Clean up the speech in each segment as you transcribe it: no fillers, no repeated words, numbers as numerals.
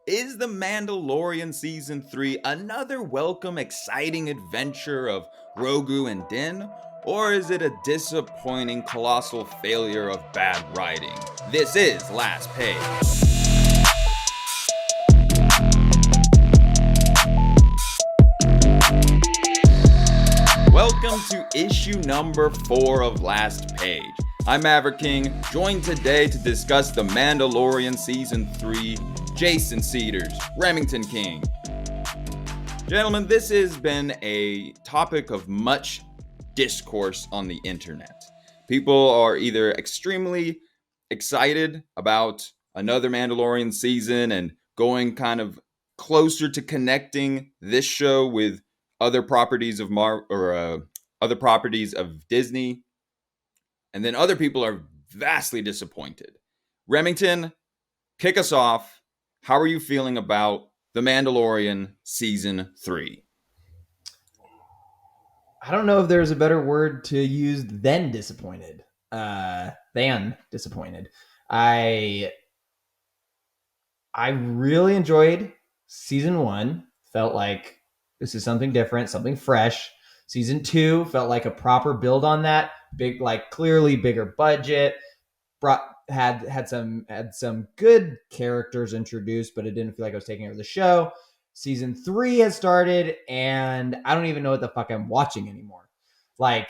Is The Mandalorian Season 3 another welcome, exciting adventure of Grogu and Din? Or is it a disappointing, colossal failure of bad writing? This is Last Page. Welcome to issue number 4 of Last Page. I'm Maverick King, joined today to discuss The Mandalorian Season 3, Jason Cedars, Remington King. Gentlemen, this has been a topic of much discourse on the internet. People are either extremely excited about another Mandalorian season and going kind of closer to connecting this show with other properties of other properties of Disney, and then other people are vastly disappointed. Remington, kick us off. How are you feeling about The Mandalorian Season 3? I don't know if there's a better word to use than disappointed. I really enjoyed season 1. Felt like this is something different, something fresh. Season 2 felt like a proper build on that. Big, like clearly bigger budget. Had some good characters introduced, but it didn't feel like I was taking over the show. Season 3 has started, and I don't even know what the fuck I'm watching anymore. Like,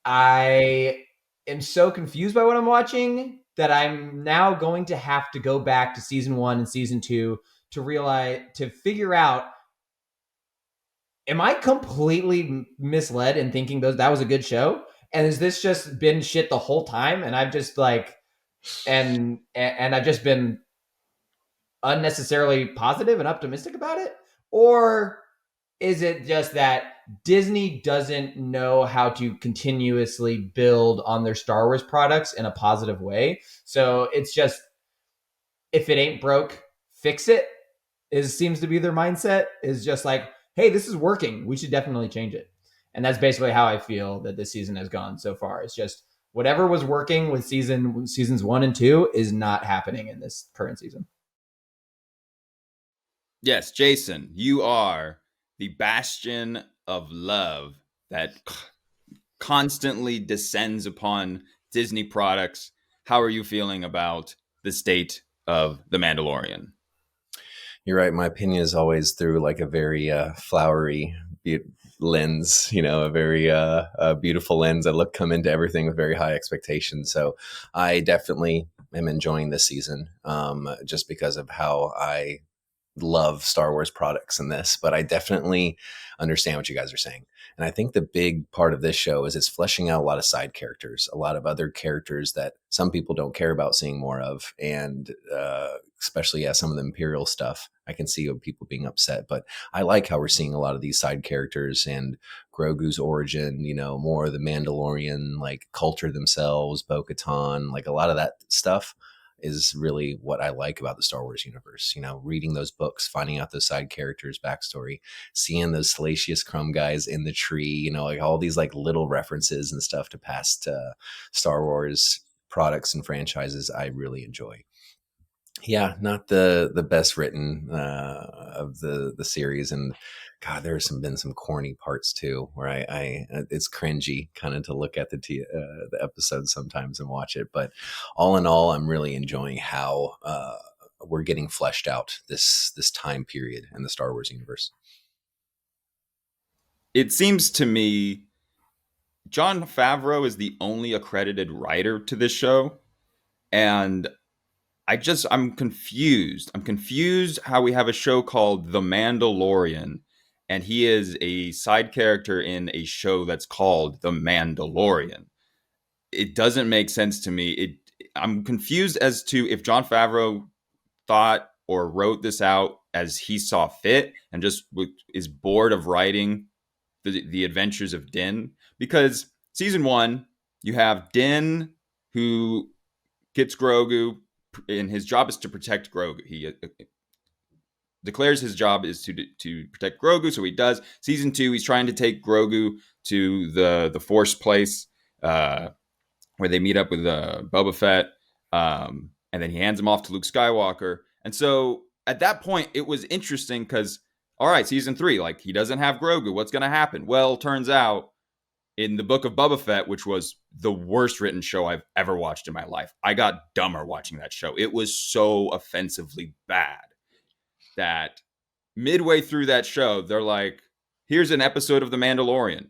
I am so confused by what I'm watching that I'm now going to have to go back to season 1 and season 2 to figure out, am I completely misled in thinking that was a good show? And has this just been shit the whole time? And I've just and I've just been unnecessarily positive and optimistic about it? Or is it just that Disney doesn't know how to continuously build on their Star Wars products in a positive way? So it's just, if it ain't broke, fix it, seems to be their mindset. Is just like, hey, this is working, we should definitely change it. And that's basically how I feel that this season has gone so far. It's just whatever was working with seasons 1 and 2 is not happening in this current season. Yes, Jason, you are the bastion of love that constantly descends upon Disney products. How are you feeling about the state of The Mandalorian? You're right. My opinion is always through like a very flowery lens, a very beautiful lens. I come into everything with very high expectations. So I definitely am enjoying this season just because of how I love Star Wars products in this, but I definitely understand what you guys are saying. And I think the big part of this show is it's fleshing out a lot of side characters, a lot of other characters that some people don't care about seeing more of. And especially, some of the Imperial stuff, I can see people being upset, but I like how we're seeing a lot of these side characters and Grogu's origin, more of the Mandalorian, like culture themselves, Bo-Katan, like a lot of that stuff is really what I like about the Star Wars universe. Reading those books, finding out those side characters' backstory, seeing those Salacious Crumb guys in the tree, like all these like little references and stuff to past Star Wars products and franchises I really enjoy. Yeah, not the best written of the series, and God, there's been some corny parts too, where I it's cringy kind of to look at the episode sometimes and watch it. But all in all, I'm really enjoying how we're getting fleshed out this time period in the Star Wars universe. It seems to me Jon Favreau is the only accredited writer to this show, and I'm confused. I'm confused how we have a show called The Mandalorian, and he is a side character in a show that's called The Mandalorian. It doesn't make sense to me. I'm confused as to if Jon Favreau thought or wrote this out as he saw fit and just is bored of writing the adventures of Din. Because season 1, you have Din who gets Grogu, and his job is to protect Grogu. He declares his job is to protect Grogu, so he does. Season 2, he's trying to take Grogu to the Force place where they meet up with Boba Fett, and then he hands him off to Luke Skywalker. And so at that point, it was interesting because, all right, season 3, like, he doesn't have Grogu. What's going to happen? Well, turns out in the Book of Boba Fett, which was the worst written show I've ever watched in my life, I got dumber watching that show. It was so offensively bad that midway through that show, they're like, here's an episode of The Mandalorian,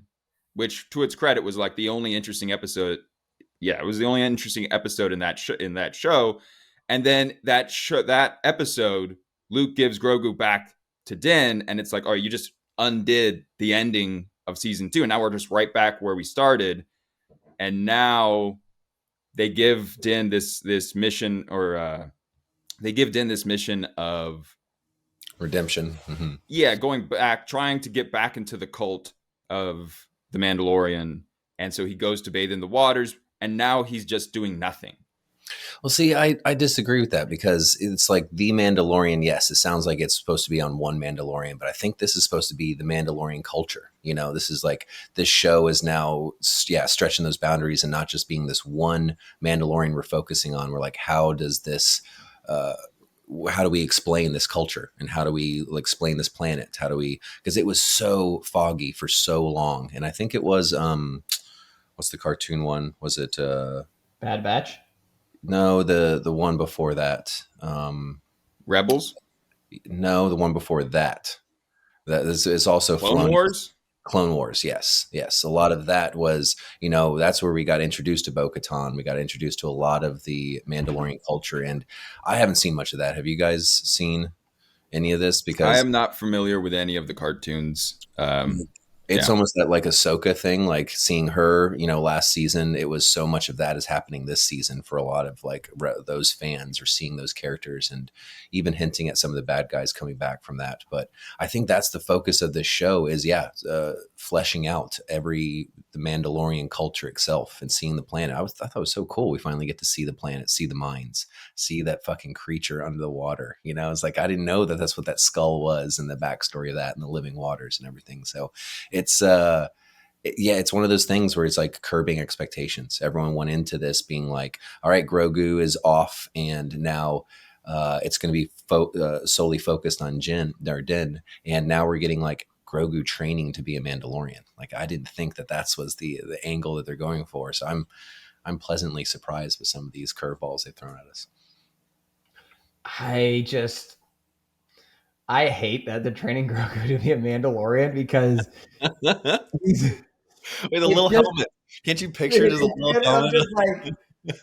which, to its credit, was like the only interesting episode. Yeah, it was the only interesting episode in that show. And then that episode, Luke gives Grogu back to Din, and it's like, oh, you just undid the ending of season 2, and now we're just right back where we started. And now they give Din this mission, or they give Din this mission of redemption. Mm-hmm. Yeah, going back, trying to get back into the cult of the Mandalorian, and so he goes to bathe in the waters, and now he's just doing nothing. Well, see, I disagree with that, because it's like the Mandalorian. Yes, it sounds like it's supposed to be on one Mandalorian, but I think this is supposed to be the Mandalorian culture. You know, this is like, this show is now, stretching those boundaries and not just being this one Mandalorian we're focusing on. We're like, how does this, how do we explain this culture, and how do we explain this planet? How do we, because it was so foggy for so long. And I think it was, what's the cartoon one? Was it Bad Batch? No, the one before that. Rebels? No, the one before that. That is also Clone Wars? Clone Wars, yes. A lot of that was, that's where we got introduced to Bo-Katan. We got introduced to a lot of the Mandalorian culture, and I haven't seen much of that. Have you guys seen any of this? Because I am not familiar with any of the cartoons. It's almost that like Ahsoka thing, like seeing her, last season, it was so much of that is happening this season for a lot of like those fans, or seeing those characters, and even hinting at some of the bad guys coming back from that. But I think that's the focus of this show is, fleshing out the Mandalorian culture itself and seeing the planet. I thought it was so cool. We finally get to see the planet, see the mines, see that fucking creature under the water. It's like, I didn't know that that's what that skull was, and the backstory of that, and the living waters and everything. So it's it's one of those things where it's like curbing expectations. Everyone went into this being like, all right, Grogu is off, and now it's going to be solely focused on Din, and now we're getting like Grogu training to be a Mandalorian. Like, I didn't think that was the angle that they're going for. So I'm pleasantly surprised with some of these curveballs they've thrown at us. I hate that they're training Grogu to be a Mandalorian, because with a little helmet. Can't you picture it as a little helmet? Just like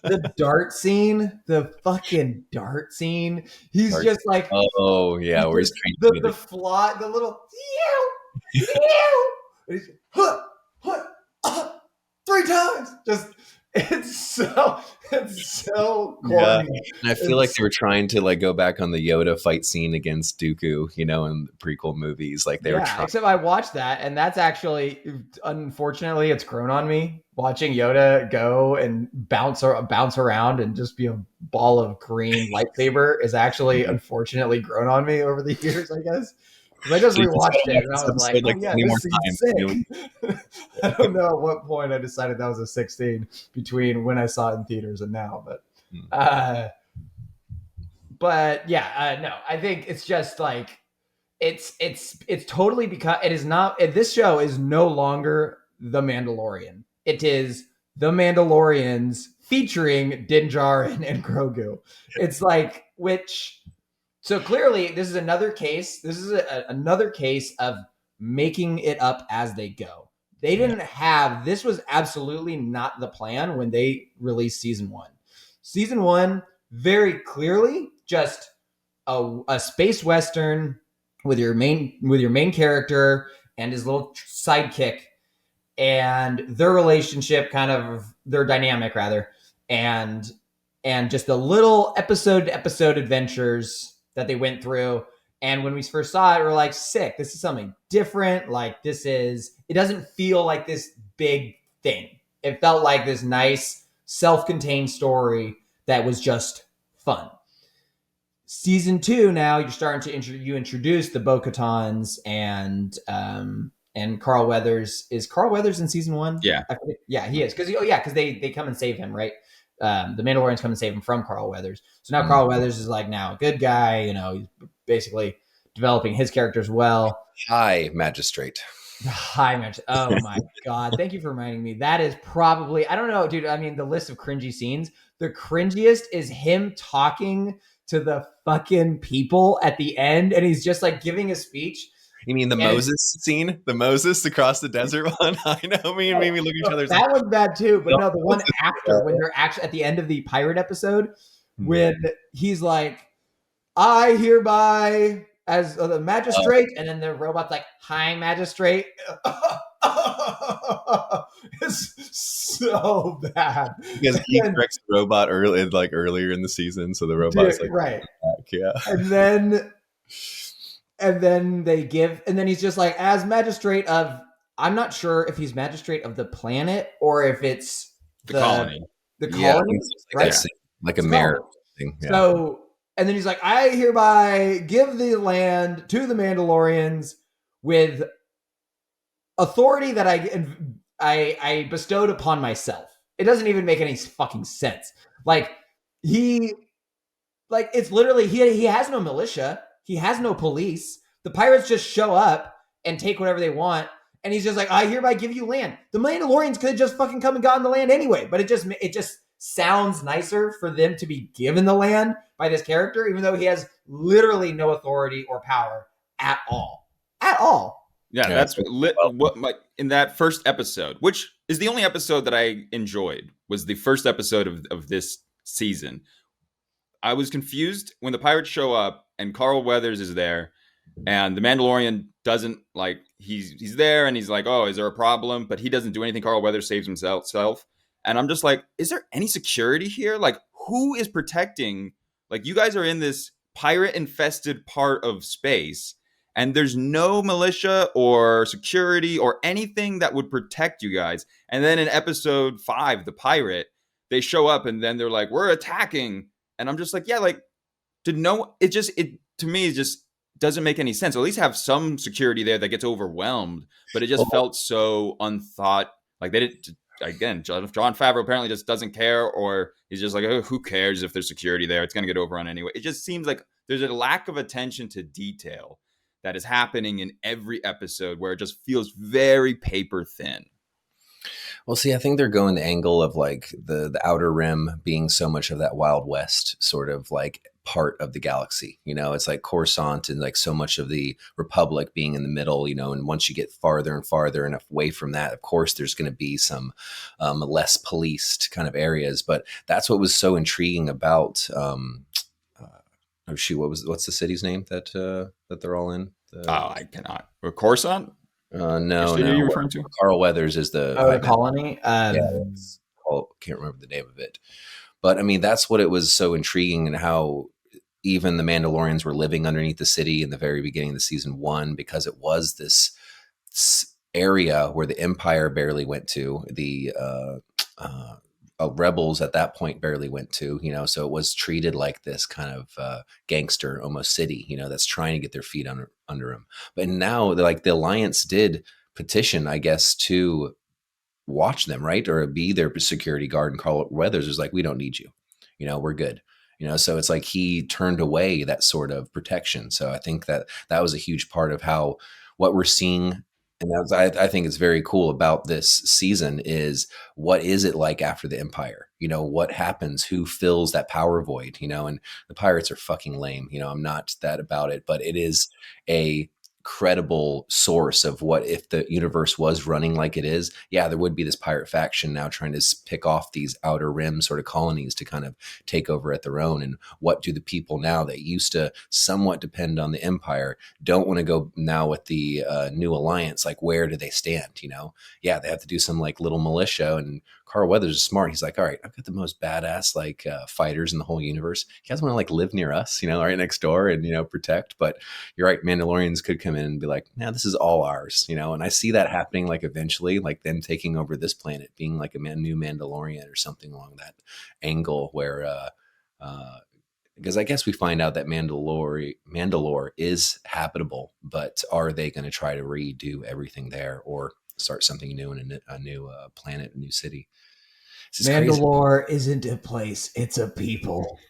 the dart scene, the fucking dart scene. He's just like, oh yeah, where he's training the fly, the little and he's, 3 times. Just it's so corny. Yeah. And I feel like they were trying to like go back on the Yoda fight scene against Dooku, in the prequel movies. Like they were trying. Except I watched that, and that's actually, unfortunately, it's grown on me. Watching Yoda go and bounce around and just be a ball of green lightsaber is actually, unfortunately, grown on me over the years, I guess. I just rewatched it, and I was like, this is sick. I don't know at what point I decided that was a 16 between when I saw it in theaters and now, but no, I think it's just like, it's totally, because it is not, this show is no longer The Mandalorian. It is The Mandalorians featuring Din Djarin and Grogu. It's like, so clearly, this is another case. This is another case of making it up as they go. They didn't have, this was absolutely not the plan when they released season 1. Season 1, very clearly, just a space western with your main character and his little sidekick, and their relationship, kind of their dynamic rather, and just the little episode to episode adventures that they went through. And when we first saw it, we were like, sick, this is something different. Like, it doesn't feel like this big thing. It felt like this nice self-contained story that was just fun. Season 2, now you're starting to introduce the Bo-Katans and Carl Weathers. Is Carl Weathers in season 1? Yeah. Yeah, he is. Because they come and save him, right? The Mandalorians come and save him from Carl Weathers. So now Carl Weathers is like now a good guy, he's basically developing his character as well. High magistrate. The high match. Oh my God. Thank you for reminding me. That is probably, I don't know, dude. I mean, the list of cringy scenes, the cringiest is him talking to the fucking people at the end. And he's just like giving a speech. You mean the Moses scene? The Moses across the desert one? I know. Me and Mimi look at each other. That Like, was bad too. But no, the one after, when they're actually at the end of the pirate episode, when he's like, I hereby, as the magistrate, and then the robot's like, hi, magistrate. It's so bad. because he corrects the robot earlier in the season, so the robot's like, right. back, yeah. And then they give, and then he's just like, as magistrate of, I'm not sure if he's magistrate of the planet or if it's the colony. The colony, like, like a mayor thing. Yeah. So, and then he's like, I hereby give the land to the Mandalorians with authority that I bestowed upon myself. It doesn't even make any fucking sense. Like it's literally, he has no militia. He has no police. The pirates just show up and take whatever they want. And he's just like, I hereby give you land. The Mandalorians could have just fucking come and gotten the land anyway. But it just sounds nicer for them to be given the land by this character, even though he has literally no authority or power at all. At all. Yeah, that's what in that first episode, which is the only episode that I enjoyed, was the first episode of this season. I was confused when the pirates show up and Carl Weathers is there, and the Mandalorian doesn't, like, he's there and he's like, oh, is there a problem? But he doesn't do anything. Carl Weathers saves himself. And I'm just like, is there any security here? Like, who is protecting? Like, you guys are in this pirate infested part of space, and there's no militia or security or anything that would protect you guys. And then in episode 5, the pirate, they show up and then they're like, we're attacking. And I'm just like, yeah, like, to me, it just doesn't make any sense. At least have some security there that gets overwhelmed. But it just felt so unthought. Like, they didn't, again, Jon Favreau apparently just doesn't care, or he's just like, oh, who cares if there's security there? It's going to get overrun anyway. It just seems like there's a lack of attention to detail that is happening in every episode, where it just feels very paper thin. Well, see, I think they're going the angle of like the Outer Rim being so much of that Wild West sort of like part of the galaxy. You know, it's like Coruscant and like so much of the Republic being in the middle, you know, and once you get farther and farther and away from that, of course, there's going to be some less policed kind of areas. But that's what was so intriguing about, what's the city's name that they're all in? I cannot. Or Coruscant? No. Are you referring to? Carl Weathers is the colony. Can't remember the name of it, but I mean that's what it was so intriguing, and how even the Mandalorians were living underneath the city in the very beginning of the season 1, because it was this area where the Empire barely went to, the rebels at that point barely went to, you know, so it was treated like this kind of gangster almost city, you know, that's trying to get their feet under them. But now like the Alliance did petition, I guess, to watch them, right? Or be their security guard, and Carl Weathers is like, we don't need you. You know, we're good. You know, so it's like he turned away that sort of protection. So I think that was a huge part of how what we're seeing. And that's, I think it's very cool about this season is, what is it like after the Empire? You know, what happens? Who fills that power void? You know, and the pirates are fucking lame. You know, I'm not that about it, but it is a credible source of what if the universe was running like it is. Yeah, there would be this pirate faction now trying to pick off these Outer Rim sort of colonies to kind of take over at their own. And what do the people now that used to somewhat depend on the Empire don't want to go now with the new alliance? Like, where do they stand? You know, yeah, they have to do some like little militia. And Carl Weathers is smart. He's like, all right, I've got the most badass like fighters in the whole universe. You guys want to like live near us, you know, right next door, and, you know, protect. But you're right, Mandalorians could come in and be like, nah, this is all ours, you know. And I see that happening, like eventually, like them taking over this planet, being like a new Mandalorian or something along that angle, where because I guess we find out that Mandalore is habitable, but are they going to try to redo everything there, or start something new in a new planet, a new city? Mandalore isn't a place; it's a people.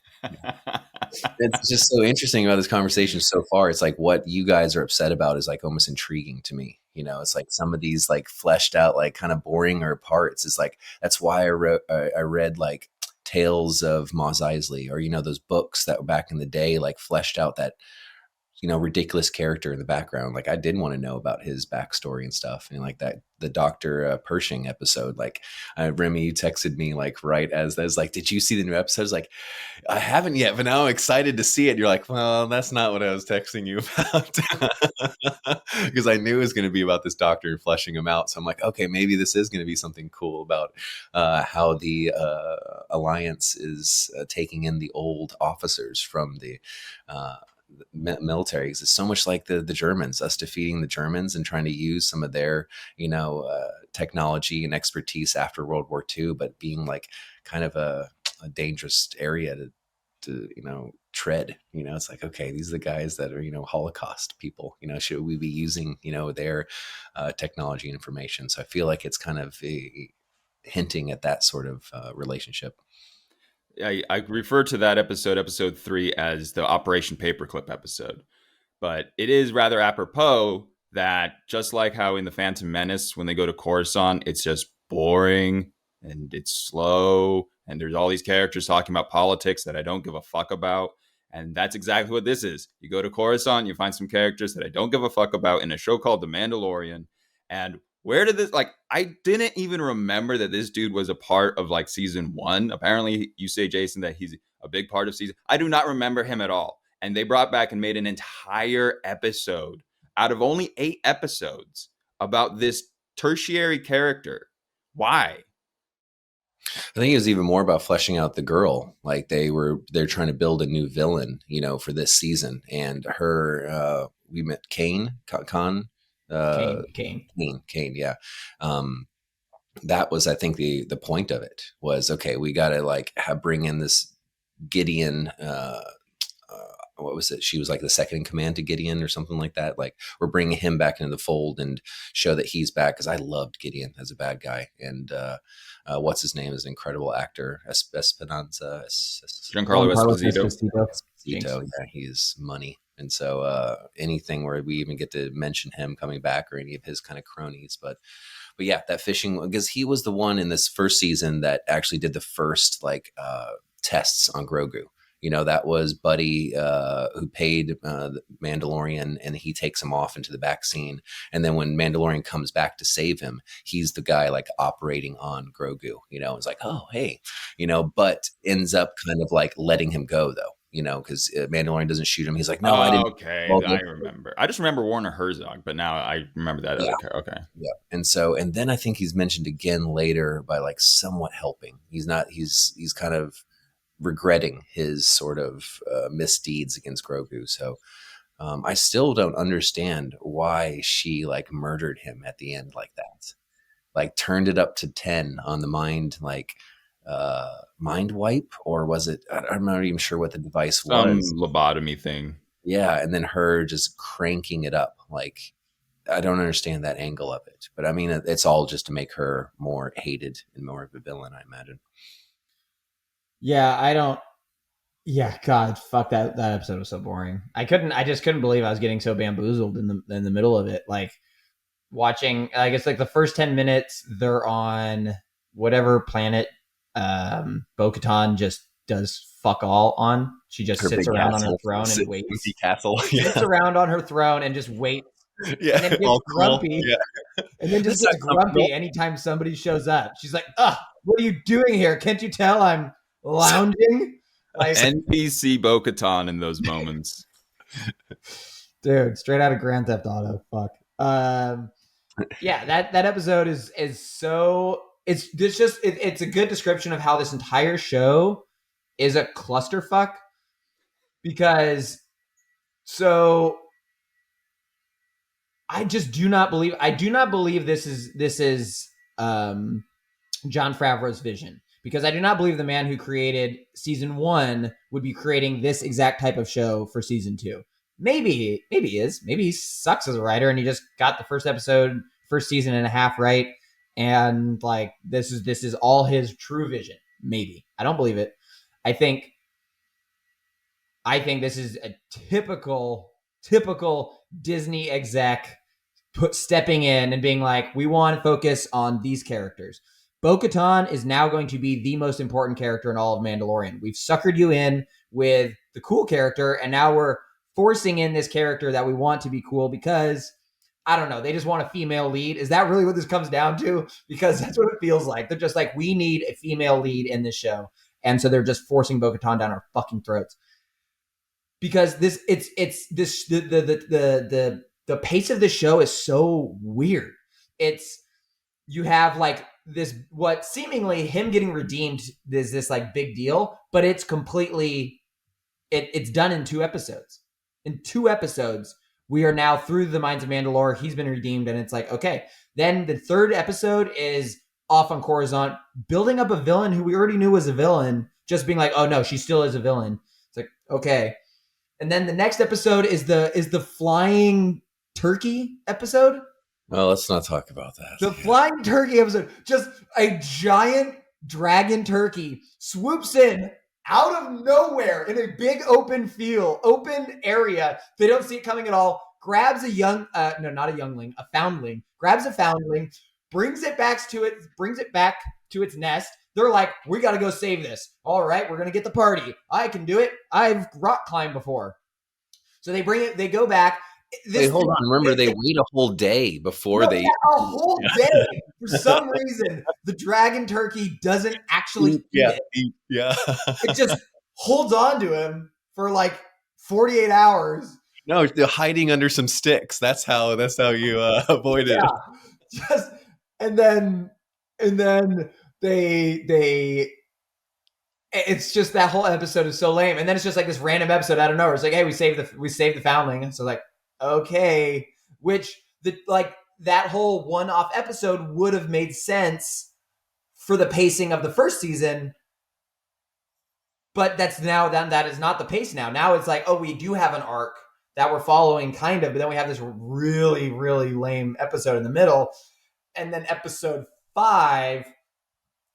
It's just so interesting about this conversation so far. It's like what you guys are upset about is like almost intriguing to me. It's like some of these like fleshed out, like kind of boring or parts. It's like that's why I read like Tales of Mos Eisley, or those books that were back in the day, like fleshed out that ridiculous character in the background. Like I did want to know about his backstory and stuff, and like that the Doctor Pershing episode. Like Remy, you texted me like right as that was like, did you see the new episode? I was like, I haven't yet, but now I'm excited to see it. You're like, well, that's not what I was texting you about, because I knew it was going to be about this doctor and fleshing him out. So I'm like, okay, maybe this is going to be something cool about how the Alliance is taking in the old officers from the military. Because it's so much like the Germans, us defeating the Germans and trying to use some of their technology and expertise after World War II, but being like kind of a dangerous area to tread. It's like, okay, these are the guys that are Holocaust people. Should we be using their technology and information? So I feel like it's kind of hinting at that sort of relationship. I refer to that episode 3, as the Operation Paperclip episode. But it is rather apropos that, just like how in the Phantom Menace, when they go to Coruscant, it's just boring and it's slow, and there's all these characters talking about politics that I don't give a fuck about. And that's exactly what this is. You go to Coruscant, you find some characters that I don't give a fuck about in a show called The Mandalorian. And where did this, like, I didn't even remember that this dude was a part of like season 1. Apparently, you say, Jason, that he's a big part of season. I do not remember him at all. And they brought back and made an entire episode out of only 8 episodes about this tertiary character. Why? I think it was even more about fleshing out the girl. Like they're trying to build a new villain, for this season. And her, we met Kane, Khan, Kane. Yeah. That was, I think, the point of it was, okay, we got to like bring in this Gideon. What was it? She was like the second in command to Gideon or something like that. Like we're bringing him back into the fold and show that he's back, because I loved Gideon as a bad guy. And what's his name is an incredible actor, Esperanza Giancarlo Esposito. Esposito. Yeah, he's money. And so anything where we even get to mention him coming back or any of his kind of cronies, but yeah, that fishing, because he was the one in this first season that actually did the first like tests on Grogu. That was Buddy who paid the Mandalorian, and he takes him off into the back scene. And then when Mandalorian comes back to save him, he's the guy like operating on Grogu. It's like, oh, hey, but ends up kind of like letting him go though. Because Mandalorian doesn't shoot him. He's like, no, I didn't. Okay, I remember. I just remember Werner Herzog, but now I remember that. Yeah. Okay. Yeah. And then I think he's mentioned again later by like somewhat helping. He's kind of regretting his sort of misdeeds against Grogu. So I still don't understand why she like murdered him at the end like that. Like turned it up to 10 on the mind, like mind wipe, or was it? I'm not even sure what the device was. Some lobotomy thing. Yeah, and then her just cranking it up. Like I don't understand that angle of it, but I mean, it's all just to make her more hated and more of a villain, I imagine. Yeah, I don't. Yeah, God, fuck that episode was so boring. I just couldn't believe I was getting so bamboozled in the middle of it. Like watching, I guess like the first 10 minutes, they're on whatever planet Bo-Katan just does fuck all on. She just sits around on her throne and waits. Castle. Sits around on her throne and just waits. Yeah, and then gets grumpy. Yeah. And then just gets grumpy anytime somebody shows up. She's like, what are you doing here? Can't you tell I'm lounging? Like, NPC Bo-Katan in those moments. Dude, straight out of Grand Theft Auto. Fuck. Yeah, that episode is so it's a good description of how this entire show is a clusterfuck, because I do not believe this is John Favreau's vision, because I do not believe the man who created season 1 would be creating this exact type of show for season 2. Maybe he is. Maybe he sucks as a writer and he just got the first season and a half right, and like this is all his true vision. Maybe. I don't believe it. I think I think this is a typical Disney exec stepping in and being like, we want to focus on these characters. Bo-Katan is now going to be the most important character in all of Mandalorian. We've suckered you in with the cool character, and now we're forcing in this character that we want to be cool because, I don't know, they just want a female lead. Is that really what this comes down to? Because that's what it feels like. They're just like, we need a female lead in this show. And so they're just forcing Bo-Katan down our fucking throats. Because the pace of the show is so weird. You have like this, what seemingly him getting redeemed is this like big deal, but it's completely, it's done in 2 episodes. In 2 episodes, we are now through the Minds of Mandalore. He's been redeemed, and it's like, okay. Then the 3rd episode is off on Coruscant, building up a villain who we already knew was a villain, just being like, oh no, she still is a villain. It's like, okay. And then the next episode is the flying turkey episode. Well, let's not talk about that. The flying turkey episode, just a giant dragon turkey swoops in out of nowhere in a big open area. They don't see it coming at all. Grabs a foundling. Grabs a foundling, brings it back to its nest. They're like, we got to go save this. All right, we're going to get the party. I can do it. I've rock climbed before. So they bring it, they go back. Wait, hold on. Remember, they wait a whole day before they... A whole day. For some reason, the dragon turkey doesn't actually eat it. Yeah. It just holds on to him for like 48 hours. No, they're hiding under some sticks. That's how you avoid it. Just and then they it's just that whole episode is so lame. And then it's just like this random episode out of nowhere. It's like, hey, we saved the foundling. So like, okay, which that whole one-off episode would have made sense for the pacing of the first season, but that is not the pace now. Now it's like, oh, we do have an arc that we're following kind of, but then we have this really, really lame episode in the middle. And then episode 5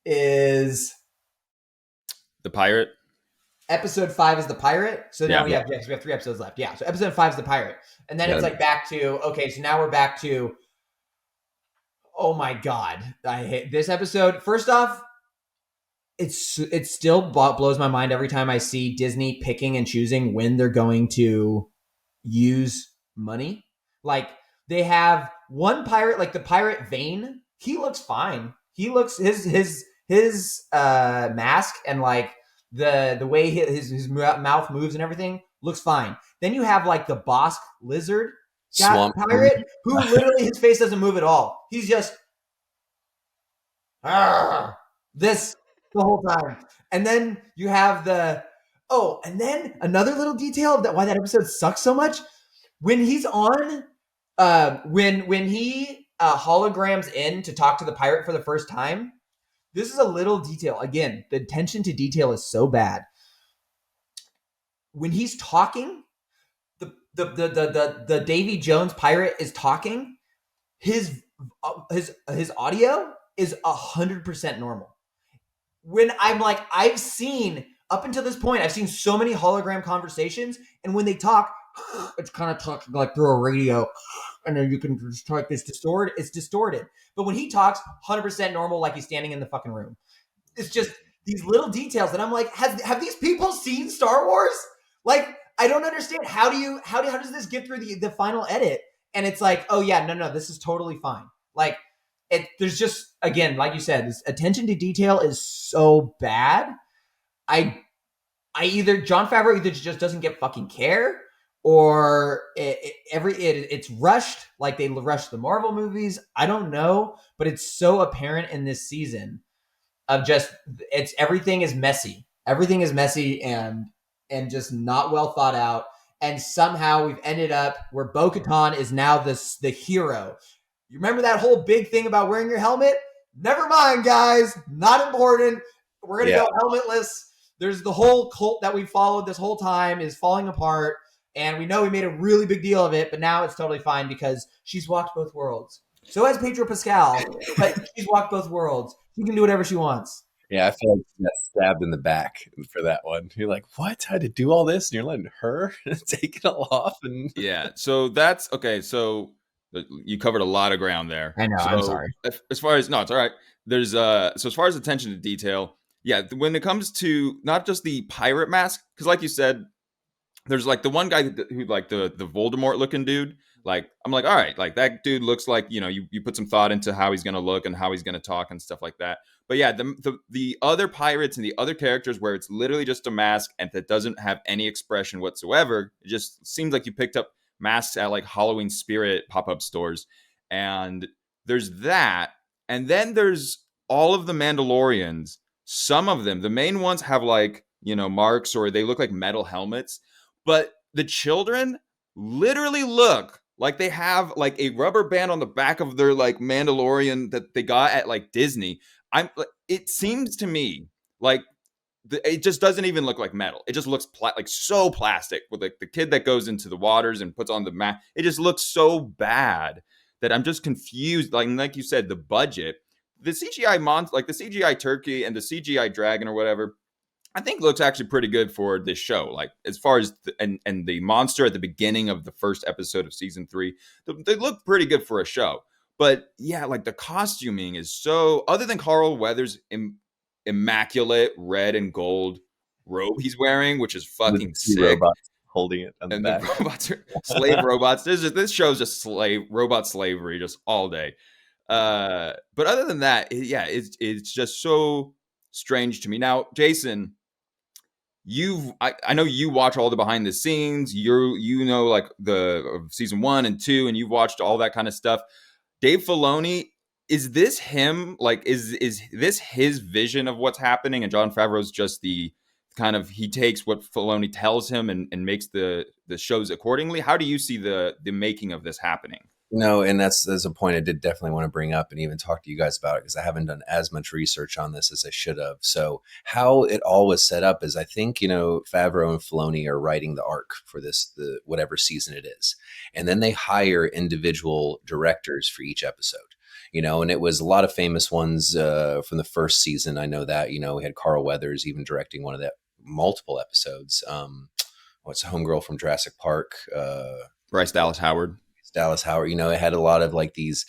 is the pirate. Episode 5 is the pirate. So now we have 3 episodes left. Yeah. So episode 5 is the pirate. And then it's like back to, okay, so now we're back to, oh my God, I hate this episode. First off, it still blows my mind every time I see Disney picking and choosing when they're going to use money. Like they have one pirate, like the pirate Vane. He looks fine. He looks his mask and like the way his mouth moves and everything looks fine. Then you have like the Bosk lizard Swamp pirate who literally his face doesn't move at all. He's just this the whole time. And then you have and then another little detail of why that episode sucks so much. When he's on, when he holograms in to talk to the pirate for the first time, this is a little detail. Again, the attention to detail is so bad. When he's talking, the Davy Jones pirate is talking. His audio is 100% normal. When I'm like, I've seen up until this point, I've seen so many hologram conversations, and when they talk, it's kind of talking like through a radio, and then you can just talk this distorted. It's distorted. But when he talks, 100% normal, like he's standing in the fucking room. It's just these little details that I'm like, have these people seen Star Wars? Like, I don't understand. How does this get through the final edit? And it's like, oh yeah, no, this is totally fine. Like, there's just, again, like you said, this attention to detail is so bad. John Favreau either just doesn't fucking care, or it's rushed, like they rushed the Marvel movies. I don't know, but it's so apparent in this season of just everything is messy. Everything is messy and just not well thought out. And somehow we've ended up where Bo-Katan is now the hero. You remember that whole big thing about wearing your helmet? Never mind, guys. Not important. We're going to go helmetless. There's the whole cult that we followed this whole time is falling apart. And we know we made a really big deal of it, but now it's totally fine because she's walked both worlds. So has Pedro Pascal, but she's walked both worlds. She can do whatever she wants. Yeah, I feel like you got stabbed in the back for that one. You're like, what? I had to do all this, and you're letting her take it all off, and Yeah. So that's okay. So you covered a lot of ground there. I know. I'm So sorry. as far as no, it's all right. There's so as far as attention to detail, yeah, when it comes to not just the pirate mask, because like you said, there's like the one guy who like the Voldemort looking dude. Like I'm like, all right, like that dude looks like you put some thought into how he's gonna look and how he's gonna talk and stuff like that. But yeah, the other pirates and the other characters where it's literally just a mask and that doesn't have any expression whatsoever. It just seems like you picked up masks at like Halloween Spirit pop up stores, and there's that, and then there's all of the Mandalorians. Some of them, the main ones, have like marks or they look like metal helmets, but the children literally look like they have like a rubber band on the back of their like Mandalorian that they got at like Disney. It seems to me like it just doesn't even look like metal. It just looks like so plastic with like the kid that goes into the waters and puts on the mask. It just looks so bad that I'm just confused. Like you said, the budget, the CGI monster, like the CGI turkey and the CGI dragon or whatever, I think looks actually pretty good for this show. Like as far as and the monster at the beginning of the first episode of season 3, they look pretty good for a show. But yeah, like the costuming is so. Other than Carl Weathers' immaculate red and gold robe he's wearing, which is with fucking two sick, robots holding it on the and the back. robots are slave robots. This show's just robot slavery just all day. But other than that, yeah, it's just so strange to me. Now, Jason, I know you watch all the behind the scenes. You know like the season 1 and 2, and you've watched all that kind of stuff. Dave Filoni, is this him? Like, is this his vision of what's happening? And Jon Favreau's just the kind of, he takes what Filoni tells him and makes the shows accordingly. How do you see the making of this happening? No, and that's a point I did definitely want to bring up and even talk to you guys about it because I haven't done as much research on this as I should have. So how it all was set up is I think, Favreau and Filoni are writing the arc for the whatever season it is. And then they hire individual directors for each episode. And it was a lot of famous ones from the first season. I know that, we had Carl Weathers even directing one of the multiple episodes. What's a homegirl from Jurassic Park? Bryce Dallas Howard. Dallas Howard, it had a lot of like these,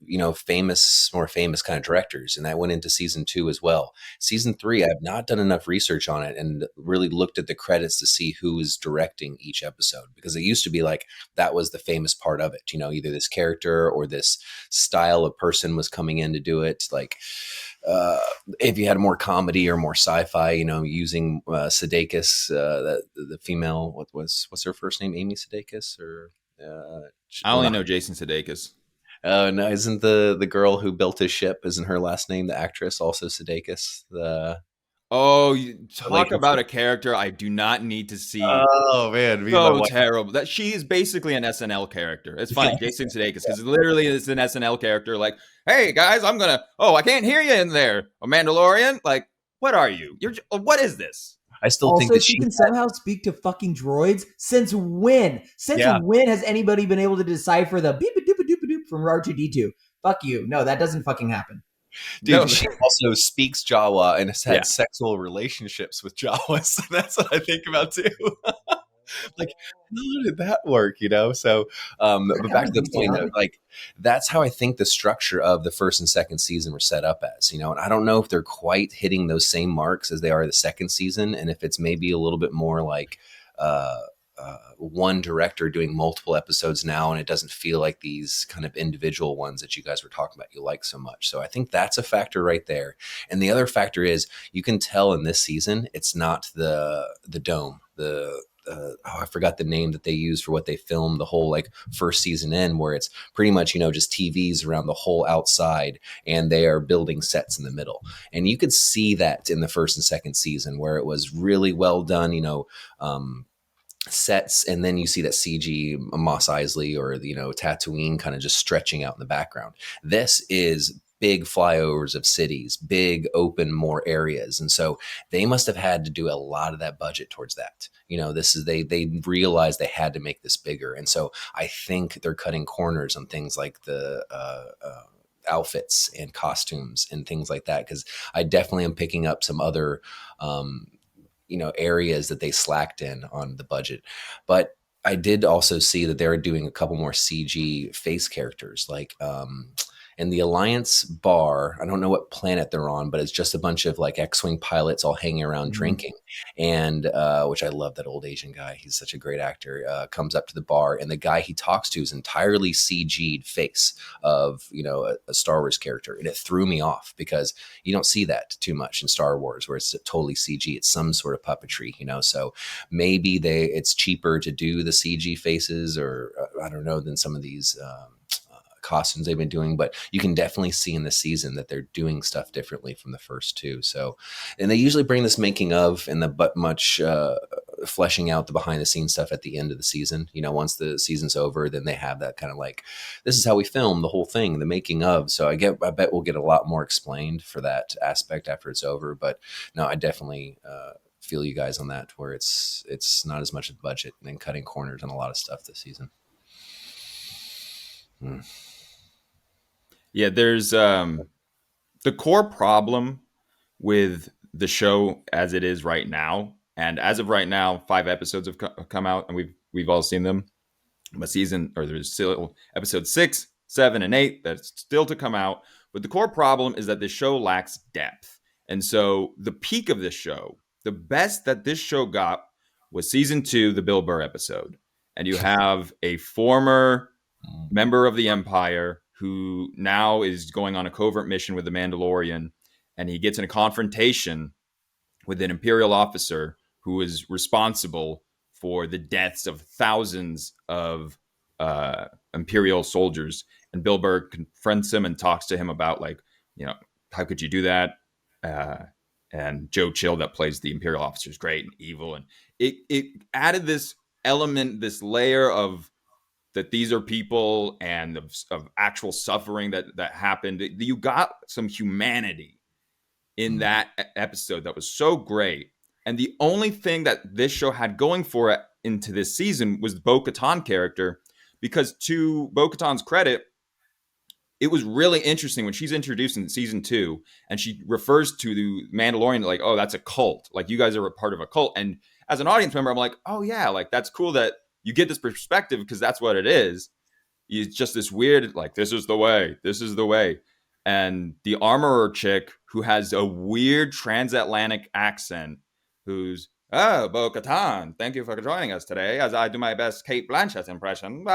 more famous kind of directors. And that went into season 2 as well. Season 3, I've not done enough research on it and really looked at the credits to see who is directing each episode, because it used to be like that was the famous part of it. Either this character or this style of person was coming in to do it. Like, if you had more comedy or more sci-fi, using Sudeikis, the female, what's her first name? Amy Sudeikis or I only know Jason Sudeikis. Oh no, isn't the girl who built his ship? Isn't her last name the actress also Sudeikis? Oh, you talk about a character I do not need to see. Oh man, So terrible that she is basically an SNL character. It's funny, Jason Sudeikis, because literally it's an SNL character. Like, hey guys, I can't hear you in there. A Mandalorian? Like, what are you? What is this? I still Also, think that she can somehow speak to fucking droids. Since when? When has anybody been able to decipher the beep a doop a doop a doop from R2D2? Fuck you. No, that doesn't fucking happen. Dude, no. She also speaks Jawa and has had sexual relationships with Jawas. So that's what I think about too. Like, how did that work? So but back to the point that like that's how I think the structure of the first and second season were set up as, and I don't know if they're quite hitting those same marks as they are the second season, and if it's maybe a little bit more like one director doing multiple episodes now, and it doesn't feel like these kind of individual ones that you guys were talking about you like so much. So I think that's a factor right there. And the other factor is you can tell in this season it's not the dome, I forgot the name that they use for what they filmed the whole like first season in, where it's pretty much, just TVs around the whole outside and they are building sets in the middle. And you could see that in the first and second season where it was really well done, sets, and then you see that CG Mos Eisley or Tatooine kind of just stretching out in the background. This is big flyovers of cities, big open more areas, and so they must have had to do a lot of that budget towards that. This is they realized they had to make this bigger, and so I think they're cutting corners on things like the outfits and costumes and things like that, because I definitely am picking up some other areas that they slacked in on the budget. But I did also see that they were doing a couple more CG face characters, like in the Alliance bar. I don't know what planet they're on, but it's just a bunch of like X-wing pilots all hanging around drinking, and which I love that old Asian guy. He's such a great actor. Comes up to the bar, and the guy he talks to is entirely CG'd face of a Star Wars character, and it threw me off because you don't see that too much in Star Wars, where it's totally CG. It's some sort of puppetry, So maybe it's cheaper to do the CG faces, or I don't know, than some of these costumes they've been doing. But you can definitely see in the season that they're doing stuff differently from the first two. So, and they usually bring this making of and the but much fleshing out the behind the scenes stuff at the end of the season. Once the season's over, then they have that kind of like, this is how we filmed the whole thing, the making of. So I bet we'll get a lot more explained for that aspect after it's over. But no, I definitely feel you guys on that, where it's not as much of budget and cutting corners on a lot of stuff this season. Yeah, there's the core problem with the show as it is right now, and as of right now, 5 episodes have come out, and we've all seen them. But there's still episode 6, 7, and 8 that's still to come out. But the core problem is that the show lacks depth, and so the peak of this show, the best that this show got, was season 2, the Bill Burr episode, and you have a former member of the Empire who now is going on a covert mission with the Mandalorian, and he gets in a confrontation with an Imperial officer who is responsible for the deaths of thousands of Imperial soldiers. And Bill Burr confronts him and talks to him about, like, how could you do that? And Joe Chill, that plays the Imperial officer, is great and evil. And it added this element, this layer of that these are people and of actual suffering that happened. You got some humanity in that episode that was so great. And the only thing that this show had going for it into this season was the Bo-Katan character, because to Bo-Katan's credit, it was really interesting when she's introduced in season 2 and she refers to the Mandalorian like, oh, that's a cult. Like, you guys are a part of a cult. And as an audience member, I'm like, oh yeah, like that's cool that you get this perspective, because that's what it is. It's just this weird, like, this is the way. And the armorer chick who has a weird transatlantic accent, who's, oh, Bo-Katan, thank you for joining us today as I do my best Kate Blanchett impression.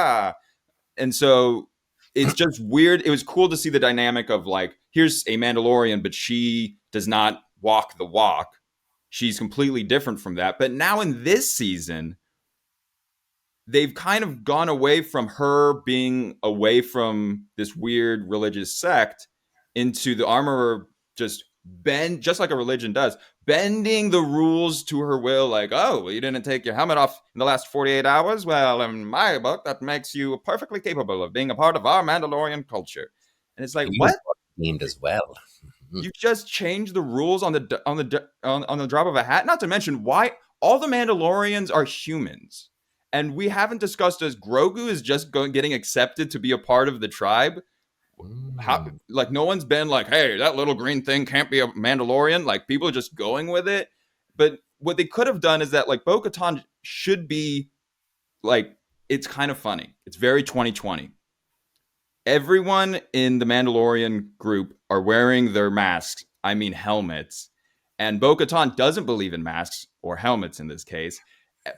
And so it's just weird. It was cool to see the dynamic of, like, here's a Mandalorian, but she does not walk the walk. She's completely different from that. But now in this season, they've kind of gone away from her being away from this weird religious sect into the armorer just like a religion does, bending the rules to her will. Like, oh, well, you didn't take your helmet off in the last 48 hours? Well, in my book, that makes you perfectly capable of being a part of our Mandalorian culture. And it's like, what? Named as well. You just changed the rules on the drop of a hat. Not to mention, why all the Mandalorians are humans. And we haven't discussed as Grogu is just getting accepted to be a part of the tribe. How, like, no one's been like, hey, that little green thing can't be a Mandalorian. Like, people are just going with it. But what they could have done is that, like, Bo-Katan should be, like, it's kind of funny. It's very 2020. Everyone in the Mandalorian group are wearing their masks. I mean, helmets. And Bo-Katan doesn't believe in masks, or helmets in this case.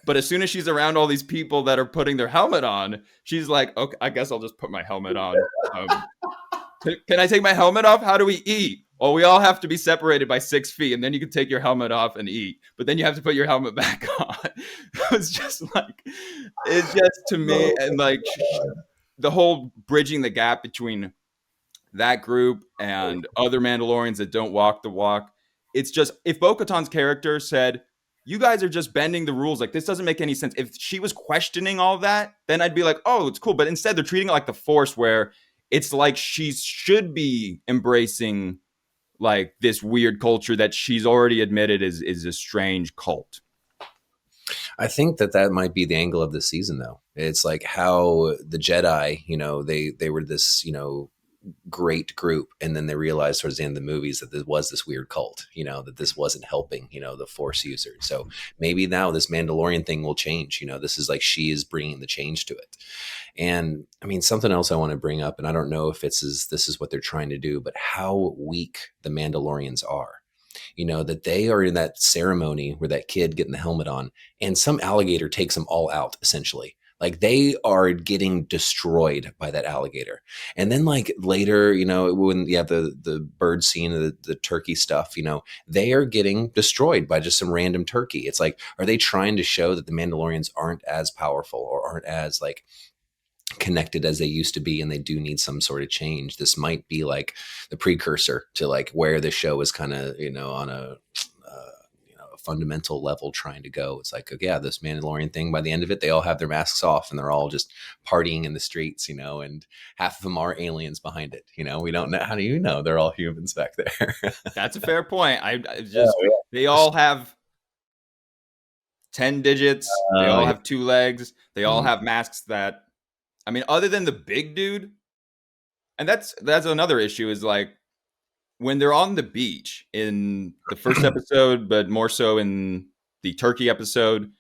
But as soon as she's around all these people that are putting their helmet on, she's like, okay, I guess I'll just put my helmet on. Can I take my helmet off? How do we eat? Well, we all have to be separated by 6 feet, and then you can take your helmet off and eat. But then you have to put your helmet back on. It's just to me, and like the whole bridging the gap between that group and other Mandalorians that don't walk the walk. It's just, if Bo-Katan's character said, you guys are just bending the rules, like, this doesn't make any sense. If she was questioning all that, then I'd be like, oh, it's cool. But instead, they're treating it like the Force, where it's like she should be embracing, like, this weird culture that she's already admitted is a strange cult. I think that might be the angle of the season, though. It's like how the Jedi, they were this, great group, and then they realized towards the end of the movies that there was this weird cult, that this wasn't helping, the Force users. So maybe now this Mandalorian thing will change. This is like she is bringing the change to it. And I mean, something else I want to bring up, and I don't know if this is what they're trying to do, but how weak the Mandalorians are. That they are in that ceremony where that kid getting the helmet on, and some alligator takes them all out, essentially. Like they are getting destroyed by that alligator. And then like later, when you have the bird scene, the turkey stuff, they are getting destroyed by just some random turkey. It's like, are they trying to show that the Mandalorians aren't as powerful or aren't as like connected as they used to be, and they do need some sort of change? This might be like the precursor to like where the show is kind of, on a fundamental level trying to go. It's like, okay, yeah, this Mandalorian thing, by the end of it, they all have their masks off and they're all just partying in the streets, and half of them are aliens behind it. We don't know. How do you know they're all humans back there? That's a fair point. I just, they all have 10 digits. They all have 2 legs. They all have masks that, I mean, other than the big dude, and that's another issue, is like when they're on the beach in the first episode, but more so in the turkey episode,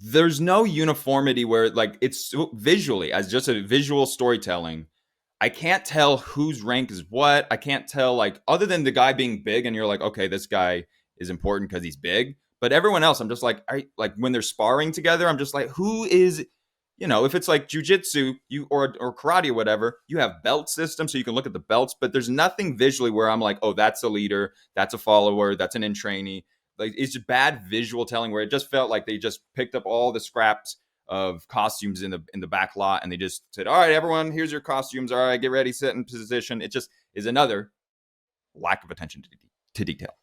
there's no uniformity where like it's visually, as just a visual storytelling, I can't tell whose rank is what. I can't tell, like, other than the guy being big and you're like, okay, this guy is important because he's big. But everyone else, I'm just like, like when they're sparring together, I'm just like, who is, if it's like jujitsu, or karate or whatever, you have belt systems so you can look at the belts, but there's nothing visually where I'm like, oh, that's a leader, that's a follower, that's an in-trainee. Like, it's just bad visual telling where it just felt like they just picked up all the scraps of costumes in the back lot and they just said, all right, everyone, here's your costumes. All right, get ready, sit in position. It just is another lack of attention to detail.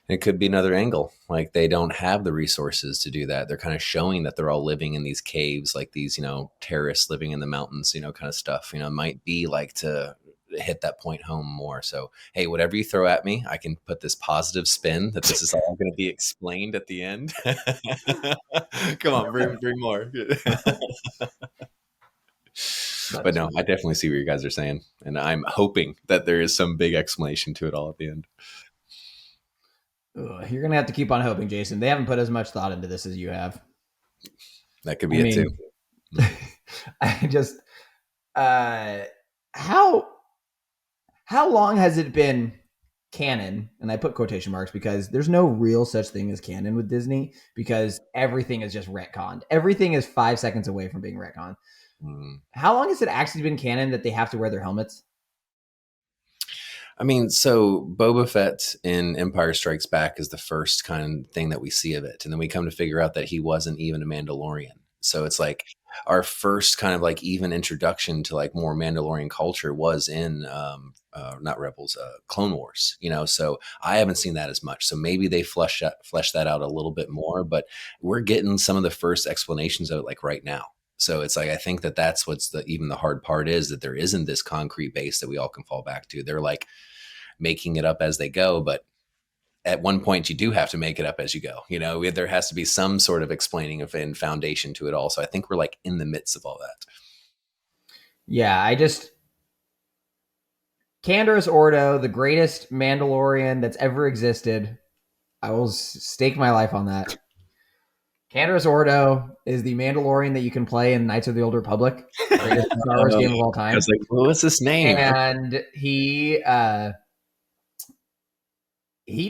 It could be another angle. Like they don't have the resources to do that. They're kind of showing that they're all living in these caves, like these, terrorists living in the mountains, kind of stuff, might be like to hit that point home more. So, hey, whatever you throw at me, I can put this positive spin that this is all going to be explained at the end. Come on, bring more. But no, I definitely see what you guys are saying. And I'm hoping that there is some big explanation to it all at the end. You're going to have to keep on hoping, Jason. They haven't put as much thought into this as you have. That could be it too. I just, how long has it been canon? And I put quotation marks because there's no real such thing as canon with Disney, because everything is just retconned. Everything is 5 seconds away from being retconned. How long has it actually been canon that they have to wear their helmets? I mean, so Boba Fett in Empire Strikes Back is the first kind of thing that we see of it. And then we come to figure out that he wasn't even a Mandalorian. So it's like our first kind of like even introduction to like more Mandalorian culture was in not Rebels, Clone Wars, so I haven't seen that as much. So maybe they flesh that out a little bit more, but we're getting some of the first explanations of it like right now. So it's like, I think that's what's even the hard part is that there isn't this concrete base that we all can fall back to. They're like making it up as they go, but at one point you do have to make it up as you go. There has to be some sort of explaining of and foundation to it all. So I think we're like in the midst of all that. Yeah, Canderous Ordo, the greatest Mandalorian that's ever existed. I will stake my life on that. Canderous Ordo is the Mandalorian that you can play in Knights of the Old Republic, the greatest Star Wars game of all time. I was like, well, what's his name? And he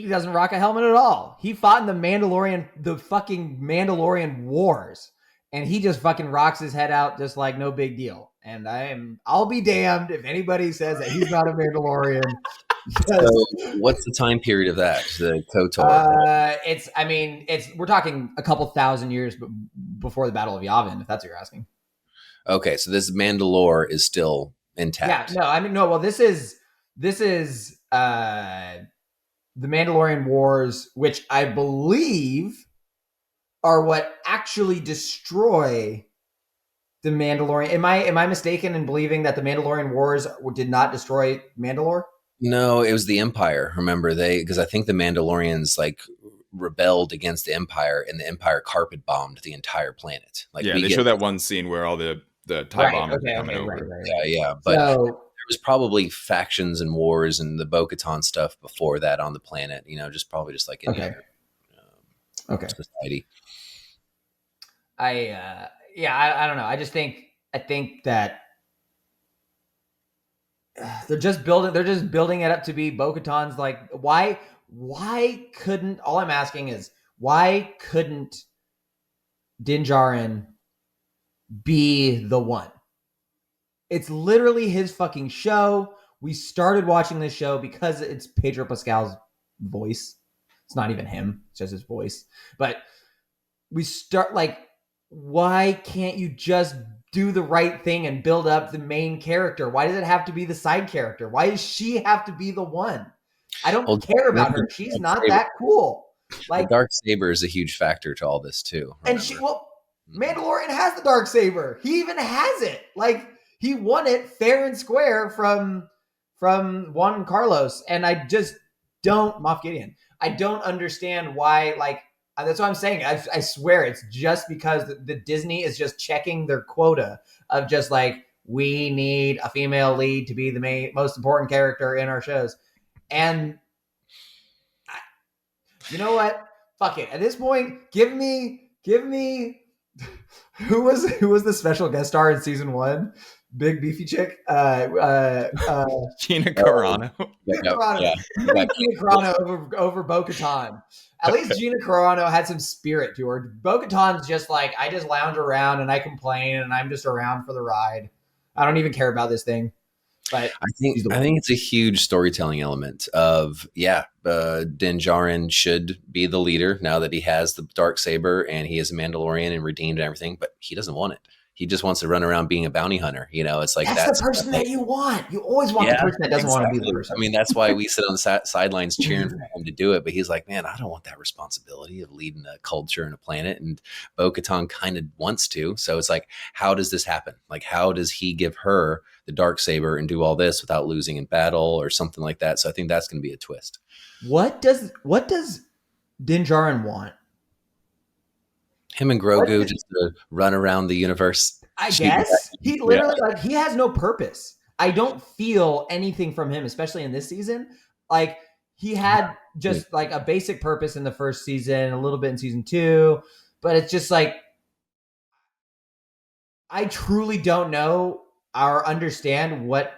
doesn't rock a helmet at all. He fought in the fucking Mandalorian Wars, and he just fucking rocks his head out just like no big deal. And I'll be damned if anybody says that he's not a Mandalorian. So what's the time period of that? The KOTOR? We're talking a couple thousand years before the Battle of Yavin, if that's what you're asking. Okay, so this Mandalore is still intact. Yeah, no. Well, this is the Mandalorian Wars, which I believe are what actually destroy the Mandalorian. Am I mistaken in believing that the Mandalorian Wars did not destroy Mandalore? No, it was the Empire. Remember, because I think the Mandalorians like rebelled against the Empire, and the Empire carpet bombed the entire planet. Like, yeah, they show that one scene where all the the TIE Right. bombers are Okay. coming Okay. Right. over. Right. Yeah, Right. yeah. But So there was probably factions and wars and the Bo-Katan stuff before that on the planet. Just probably just like any okay. other Okay. society. I don't know. I think that they're just building it up to be Bo-Katan's like why couldn't all I'm asking is why couldn't Din Djarin be the one? It's literally his fucking show. We started watching this show because it's Pedro Pascal's voice. It's not even him, it's just his voice. But we start like, why can't you just do the right thing and build up the main character? Why does it have to be the side character? Why does she have to be the one? I don't Well, care about her. She's not that cool. the Like, dark saber is a huge factor to all this too. and Mandalorian has the dark saber. He even has it. Like, he won it fair and square from Juan Carlos, and I just don't Moff Gideon. I don't understand why. Like, that's what I'm saying. I swear it's just because the Disney is just checking their quota of just like, we need a female lead to be the most important character in our shows, and you know what? Fuck it. At this point, give me who was the special guest star in season 1? Big beefy chick. Gina Carano. Gina Carano. Yeah. Give me Gina Carano over Bo-Katan. At least Gina Carano had some spirit to her. Bo-Katan's just like, I just lounge around and I complain and I'm just around for the ride. I don't even care about this thing. But I think it's a huge storytelling element of Din Djarin should be the leader now that he has the dark saber and he is a Mandalorian and redeemed and everything, but he doesn't want it. He just wants to run around being a bounty hunter. It's like that's the person that you want. You always want the person that doesn't want to be the person. I mean, that's why we sit on the sidelines cheering for him to do it. But he's like, man, I don't want that responsibility of leading a culture and a planet. And Bo-Katan kind of wants to. So it's like, how does this happen? Like, how does he give her the dark saber and do all this without losing in battle or something like that? So I think that's going to be a twist. What does Din Djarin want? Him and Grogu just to run around the universe. I guess he literally he has no purpose. I don't feel anything from him, especially in this season. Like, he had just like a basic purpose in the first season, a little bit in season 2, but it's just like, I truly don't know or understand what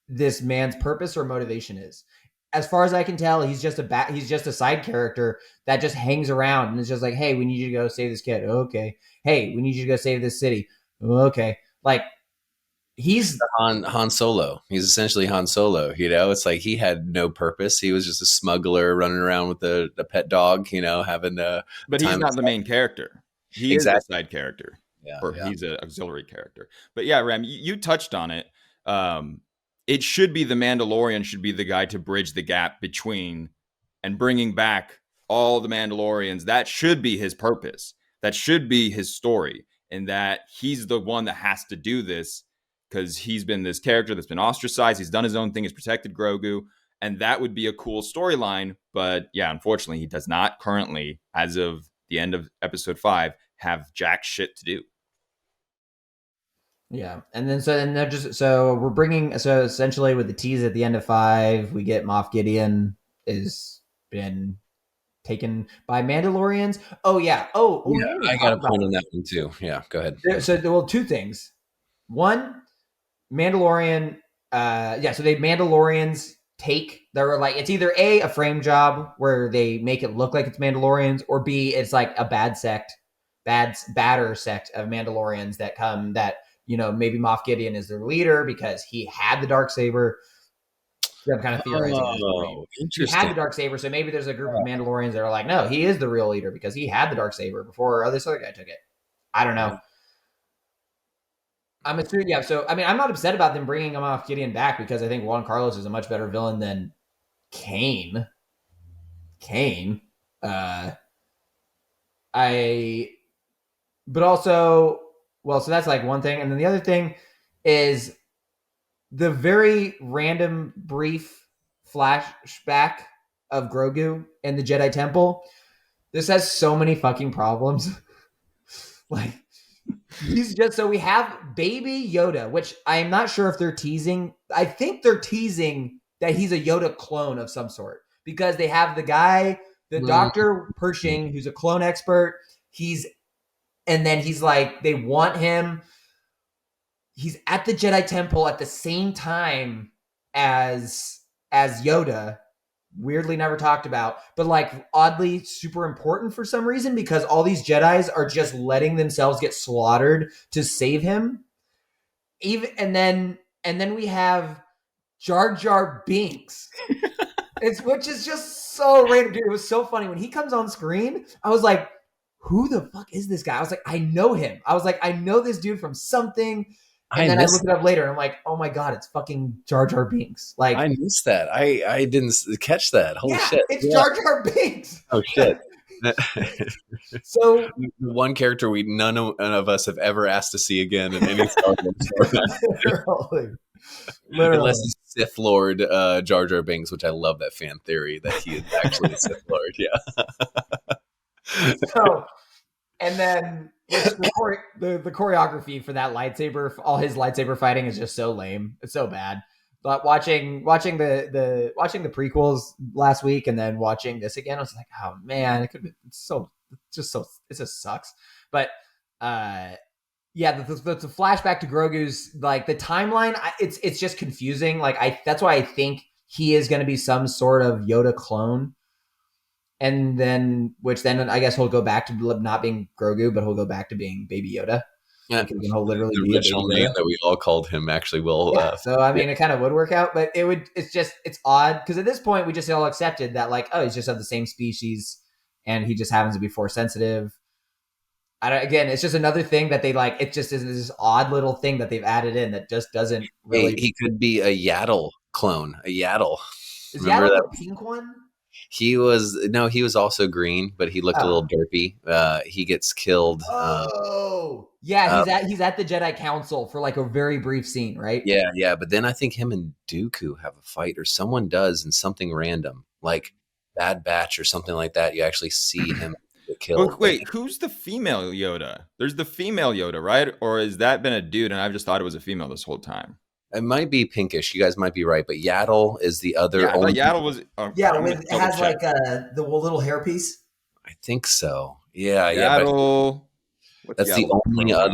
this man's purpose or motivation is. As far as I can tell, he's just a side character that just hangs around and it's just like, hey, we need you to go save this kid. Okay. Hey, we need you to go save this city. Okay. Like, he's Han Solo. He's essentially Han Solo. It's like he had no purpose. He was just a smuggler running around with a pet dog. Having a. But he's not the main character. He is a side character. He's an auxiliary character. But yeah, Ram, you touched on it. It should be the Mandalorian should be the guy to bridge the gap between and bringing back all the Mandalorians. That should be his purpose. That should be his story. And that he's the one that has to do this because he's been this character that's been ostracized. He's done his own thing. He's protected Grogu. And that would be a cool storyline. But yeah, unfortunately, he does not currently, as of the end of episode 5, have jack shit to do. Yeah, and then we're bringing essentially with the tease at the end of 5, we get Moff Gideon is been taken by Mandalorians. I got a point on that one too. Yeah, go ahead. So, two things. One, Mandalorian. So they Mandalorians they're like, it's either a frame job where they make it look like it's Mandalorians, or B, it's like a badder sect of Mandalorians that come that. Maybe Moff Gideon is their leader because he had the darksaber. I'm kind of theorizing. He had the darksaber, so maybe there's a group of Mandalorians that are like, no, he is the real leader because he had the darksaber before this other guy took it. I don't know. I'm assuming, yeah. So, I mean, I'm not upset about them bringing Moff Gideon back because I think Juan Carlos is a much better villain than Kane. But also. Well, so that's like one thing. And then the other thing is the very random brief flashback of Grogu in the Jedi Temple. This has so many fucking problems. Like, He's just so we have baby Yoda, which I'm not sure if they're teasing. I think they're teasing that he's a Yoda clone of some sort because they have the guy, the Dr. Pershing, who's a clone expert. And then he's like, they want him. He's at the Jedi Temple at the same time as Yoda. Weirdly never talked about, but like oddly super important for some reason because all these Jedis are just letting themselves get slaughtered to save him. Even and then we have Jar Jar Binks. Which is just so random, dude. It was so funny when he comes on screen. I was like, "Who the fuck is this guy?" I was like, "I know him." I was like, "I know this dude from something." And then I looked it up later. And I'm like, "Oh my god, it's fucking Jar Jar Binks!" Like I missed that. I didn't catch that. Holy shit! It's Jar Jar Binks. Oh shit! So one character none of us have ever asked to see again in any Star Wars. Literally. Unless he's Sith Lord Jar Jar Binks, which I love that fan theory that he is actually a Sith Lord. Yeah. So, and then the choreography for that lightsaber, all his lightsaber fighting is just so lame. It's so bad. But watching the prequels last week and then watching this again, I was like, oh man, it just sucks. But yeah, the flashback to Grogu's like the timeline. It's just confusing. Like that's why I think he is going to be some sort of Yoda clone, and then I guess he'll go back to not being Grogu, but he'll go back to being Baby Yoda. Yeah, he'll literally the be original name that we all called him actually will. Yeah, so I mean, it kind of would work out, but it's odd because at this point we just all accepted that like, oh, he's just of the same species, and he just happens to be force sensitive. Again, it's just another thing that they like. It just is this odd little thing that they've added in that just doesn't really. He could be a Yaddle clone. A Yaddle. Is Yaddle the pink one? He was also green, but he looked a little derpy. He gets killed. Yeah, he's at the Jedi Council for like a very brief scene, right? Yeah. But then I think him and Dooku have a fight, or someone does, and something random like Bad Batch or something like that. You actually see him get killed. Well, wait, who's the female Yoda? There's the female Yoda, right? Or has that been a dude and I've just thought it was a female this whole time? It might be pinkish. You guys might be right, but Yaddle is the other. Yeah, Yaddle was. It has like the little hairpiece. I think so. Yeah, Yaddle. That's the only other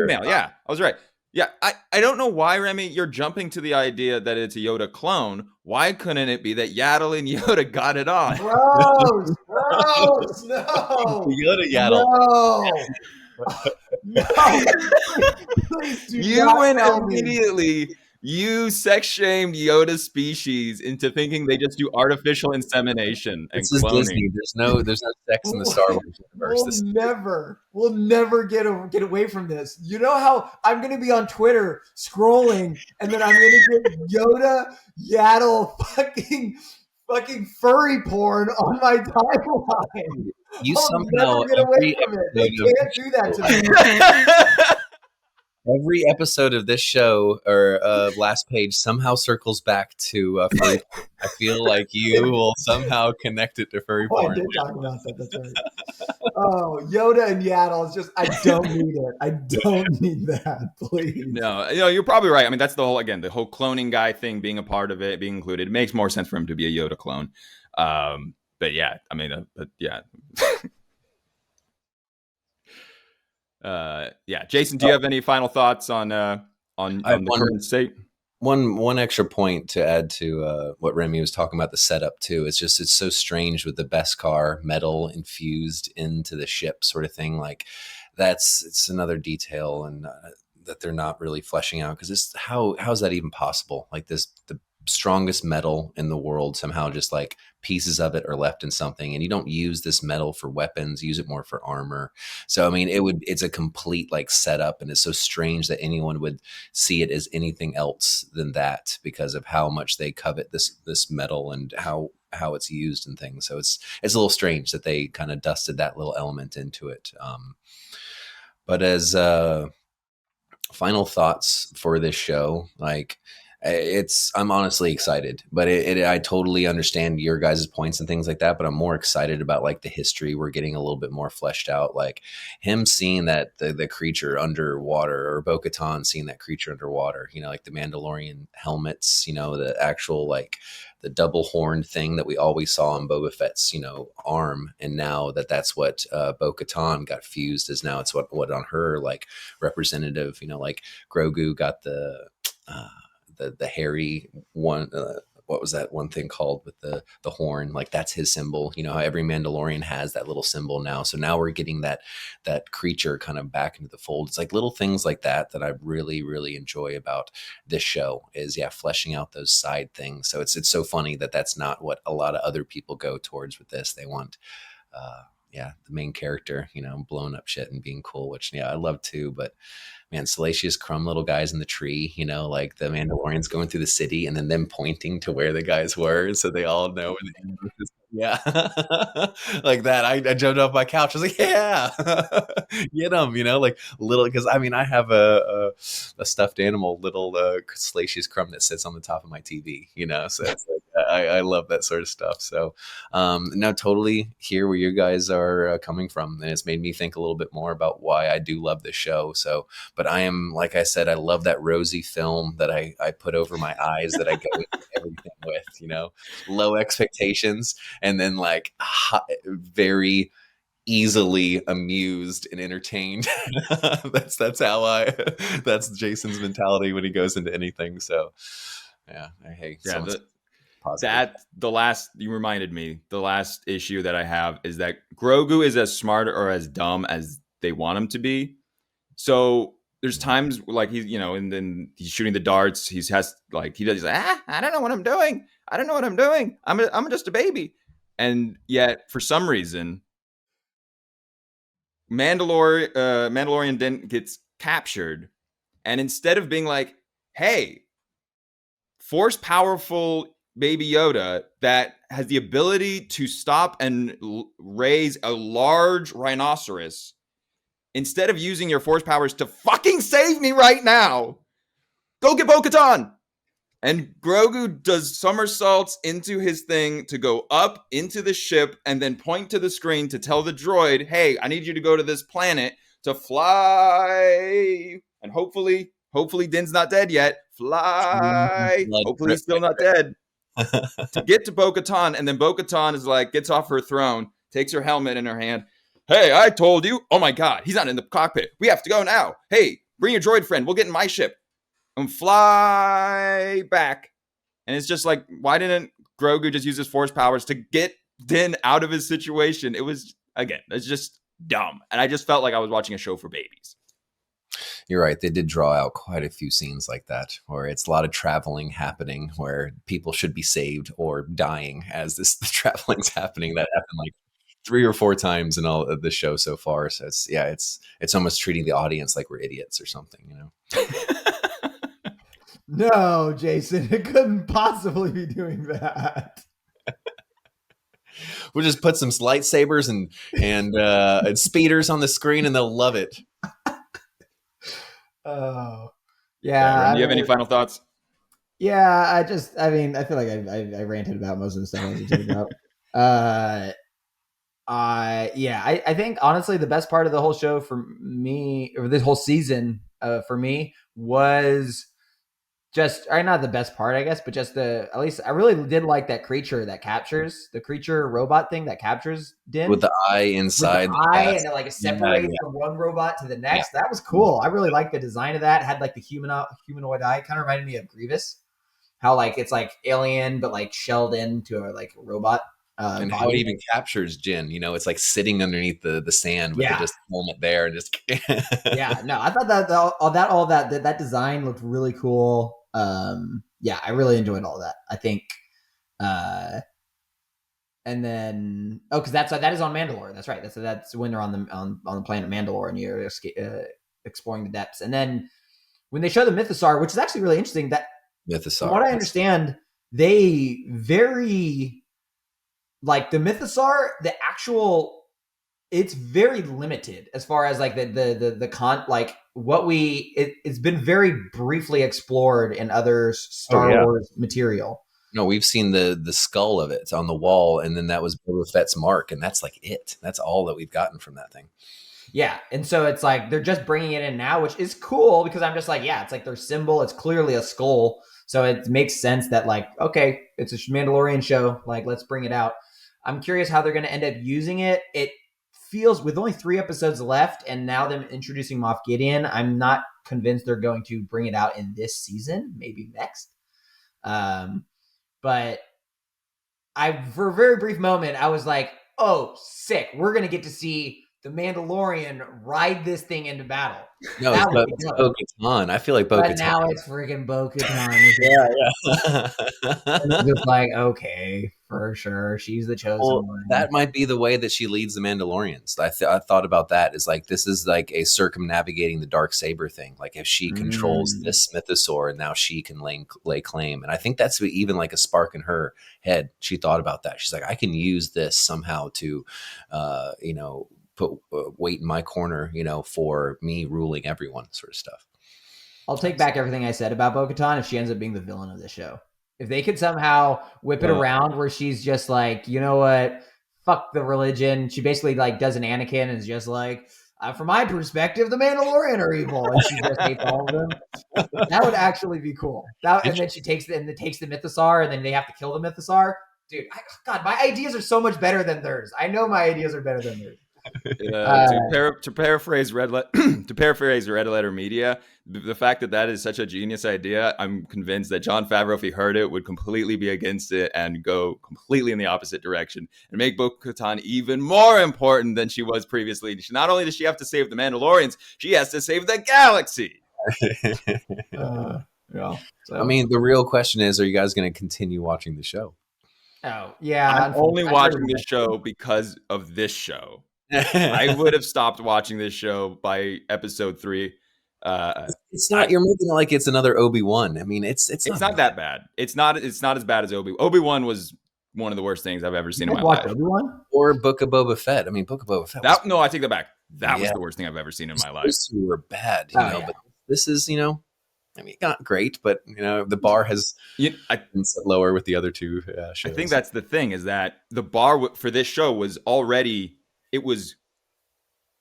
female. Yeah, I was right. Yeah, I don't know why, Remy, you're jumping to the idea that it's a Yoda clone. Why couldn't it be that Yaddle and Yoda got it on? Gross, no. Yoda Yaddle. No. You went immediately. You sex shamed Yoda species into thinking they just do artificial insemination and this cloning. Is Disney. There's no sex in the Star Wars universe. We'll never get away from this. You know how I'm going to be on Twitter scrolling, and then I'm going to get Yoda Yaddle fucking furry porn on my timeline. You I'll somehow never get away from it. They can't do that to me. Every episode of this show or last page somehow circles back to furry. I feel like you will somehow connect it to furry porn. I did talk about that. That's right. Oh, Yoda and Yaddle is just. I don't need it. I don't need that. Please. No, you're probably right. I mean, that's the whole cloning guy thing being a part of it, being included. It makes more sense for him to be a Yoda clone. But yeah, I mean, yeah. Yeah, Jason, do you have any final thoughts on the current state? One extra point to add to what Remy was talking about, the setup too. It's so strange with the Beskar metal infused into the ship sort of thing. Like it's another detail and that they're not really fleshing out because how is that even possible? Like the strongest metal in the world somehow just like pieces of it are left in something, and you don't use this metal for weapons, use it more for armor. So I mean it's a complete like setup, and it's so strange that anyone would see it as anything else than that because of how much they covet this metal and how it's used and things. So it's a little strange that they kind of dusted that little element into it. But as final thoughts for this show, like I'm honestly excited, but I totally understand your guys' points and things like that. But I'm more excited about like the history. We're getting a little bit more fleshed out, like him seeing that the creature underwater, or Bo-Katan seeing that creature underwater. You know, like the Mandalorian helmets. You know, the actual like the double horned thing that we always saw on Boba Fett's arm, and now that's what Bo-Katan got fused as. Now it's what on her like representative. Like Grogu got uh, the hairy one. What was that one thing called with the horn? Like that's his symbol. How every Mandalorian has that little symbol now. So now we're getting that creature kind of back into the fold. It's like little things like that I really really enjoy about this show is fleshing out those side things. So it's so funny that's not what a lot of other people go towards with this. They want the main character, blowing up shit and being cool, which I love too. But man, Salacious Crumb little guys in the tree, like the Mandalorians going through the city and then them pointing to where the guys were so they all know where the ambush is. Yeah. Like that. I jumped off my couch. I was like, yeah, get them, like little, because I have a stuffed animal, little Salacious Crumb that sits on the top of my TV, so it's like, I love that sort of stuff. So now totally hear where you guys are coming from. And it's made me think a little bit more about why I do love this show. So, but I am, like I said, I love that rosy film that I put over my eyes that I go into everything with, low expectations and then like very easily amused and entertained. that's how that's Jason's mentality when he goes into anything. So yeah, hey, Yeah, positive. you reminded me, the last issue that I have is that Grogu is as smart or as dumb as they want him to be. So there's times like he's, and then he's shooting the darts. He's I don't know what I'm doing. I don't know what I'm doing. I'm just a baby. And yet for some reason, Mandalorian then gets captured. And instead of being like, hey, force powerful baby Yoda that has the ability to stop and raise a large rhinoceros, instead of using your force powers to fucking save me right now, go get Bo-Katan. And Grogu does somersaults into his thing to go up into the ship and then point to the screen to tell the droid, hey, I need you to go to this planet to fly. And hopefully Din's not dead yet. Fly. Hopefully he's still not dead. To get to Bo-Katan. And then Bo-Katan is like, gets off her throne, takes her helmet in her hand. Hey, I told you. Oh my God, he's not in the cockpit. We have to go now. Hey, bring your droid friend. We'll get in my ship and fly back. And it's just like, why didn't Grogu just use his force powers to get Din out of his situation? It was, again, it's just dumb. And I just felt like I was watching a show for babies. You're right. They did draw out quite a few scenes like that, where it's a lot of traveling happening, where people should be saved or dying as the traveling's happening. That happened like 3 or 4 times in all of the show so far. So it's almost treating the audience like we're idiots or something, No, Jason, it couldn't possibly be doing that. We'll just put some lightsabers and speeders on the screen, and they'll love it. Oh, yeah. Aaron, do you have any final thoughts? Yeah, I feel like I ranted about most of the stuff I was talking about. I think honestly the best part of the whole show for me, or this whole season for me, was just, or not the best part, I guess, but just at least I really did like that creature that captures, the creature robot thing that captures Din. With the eye inside. With the eye, and it like separates from one robot to the next. Yeah. That was cool. I really liked the design of that. It had like the humanoid eye. Kind of reminded me of Grievous. How like it's like alien, but like shelled into a like robot. And how it even captures Jin, it's like sitting underneath the sand with just a helmet there, and just yeah. No, I thought that design looked really cool. I really enjoyed all that. I think, and then because that is on Mandalore. That's right. That's when they're on the planet Mandalore, and you're exploring the depths. And then when they show the Mythosaur, which is actually really interesting, that Mythosaur, from what I understand, they very. Like the Mythosaur, it's very limited as far as like the it's been very briefly explored in other Oh Star yeah. Wars material. No, we've seen the skull of it on the wall, and then that was Boba Fett's mark, and that's like it. That's all that we've gotten from that thing. Yeah, and so it's like they're just bringing it in now, which is cool because I'm just like, yeah, it's like their symbol. It's clearly a skull, so it makes sense that like, okay, it's a Mandalorian show. Like, let's bring it out. I'm curious how they're going to end up using it. It feels with only 3 episodes left, and now them introducing Moff Gideon, I'm not convinced they're going to bring it out in this season. Maybe next. But for a very brief moment, I was like, oh, sick. We're going to get to see the Mandalorian ride this thing into battle. No, That would be it's dope. Bo-Katan. I feel like But Bo-Katan. now it's freaking Bo-Katan. Yeah. It's just like, okay, for sure. She's the chosen Well, one. that might be the way that she leads the Mandalorians. I thought about that as like this is like a circumnavigating the dark saber thing. Like if she controls this mythosaur, and now she can lay claim. And I think that's even like a spark in her head. She thought about that. She's like, I can use this somehow to, put weight in my corner, for me ruling everyone, sort of stuff. I'll take back everything I said about Bo-Katan if she ends up being the villain of the show. If they could somehow whip it around where she's just like, you know what, fuck the religion. She basically like does an Anakin and is just like, from my perspective, the Mandalorian are evil, and she just hates all of them. That would actually be cool. And then she takes the mythosaur, and then they have to kill the mythosaur. Dude, God, my ideas are so much better than theirs. I know my ideas are better than theirs. To paraphrase Red Letter Media, the fact that is such a genius idea, I'm convinced that Jon Favreau, if he heard it, would completely be against it and go completely in the opposite direction and make Bo-Katan even more important than she was previously. Not only does she have to save the Mandalorians, she has to save the galaxy. Yeah. So. I mean, the real question is, are you guys going to continue watching the show? Oh, yeah. I'm only watching this show because of this show. I would have stopped watching this show by episode 3. It's not. You're making it like it's another Obi-Wan. I mean, it's not that bad. It's not as bad as Obi-Wan was one of the worst things I've ever seen in my life. Obi-Wan? Or Book of Boba Fett. I mean, Book of Boba Fett. No, I take that back. That was the worst thing I've ever seen in my life. Those two were bad, but this is, I mean, not great, but the bar has been set lower with the other two shows. I think that's the thing, is that the bar for this show was already. It was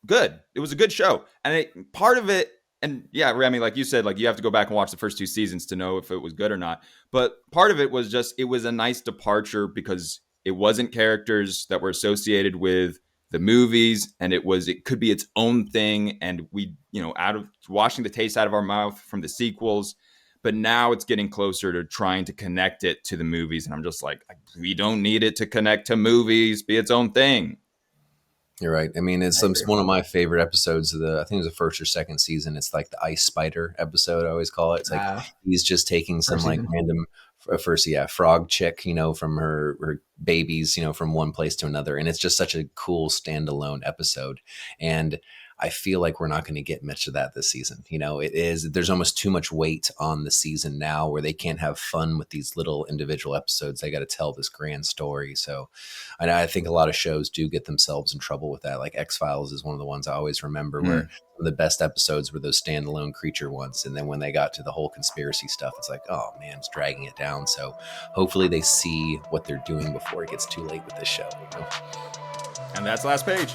good. It was a good show. And part of it, and yeah, Remy, like you said, like you have to go back and watch the first 2 seasons to know if it was good or not. But part of it was just, it was a nice departure because it wasn't characters that were associated with the movies, and it could be its own thing. And we, out of washing the taste out of our mouth from the sequels, but now it's getting closer to trying to connect it to the movies. And I'm just like, we don't need it to connect to movies, be its own thing. You're right. I mean, it's one of my favorite episodes of I think it was the first or second season. It's like the ice spider episode, I always call it. It's like he's just taking some like random frog chick, from her babies, from one place to another. And it's just such a cool standalone episode. And I feel like we're not going to get much of that this season. There's almost too much weight on the season now where they can't have fun with these little individual episodes. They got to tell this grand story. So I think a lot of shows do get themselves in trouble with that. Like X-Files is one of the ones I always remember where some of the best episodes were those standalone creature ones. And then when they got to the whole conspiracy stuff, it's like, oh man, it's dragging it down. So hopefully they see what they're doing before it gets too late with this show. And that's last page.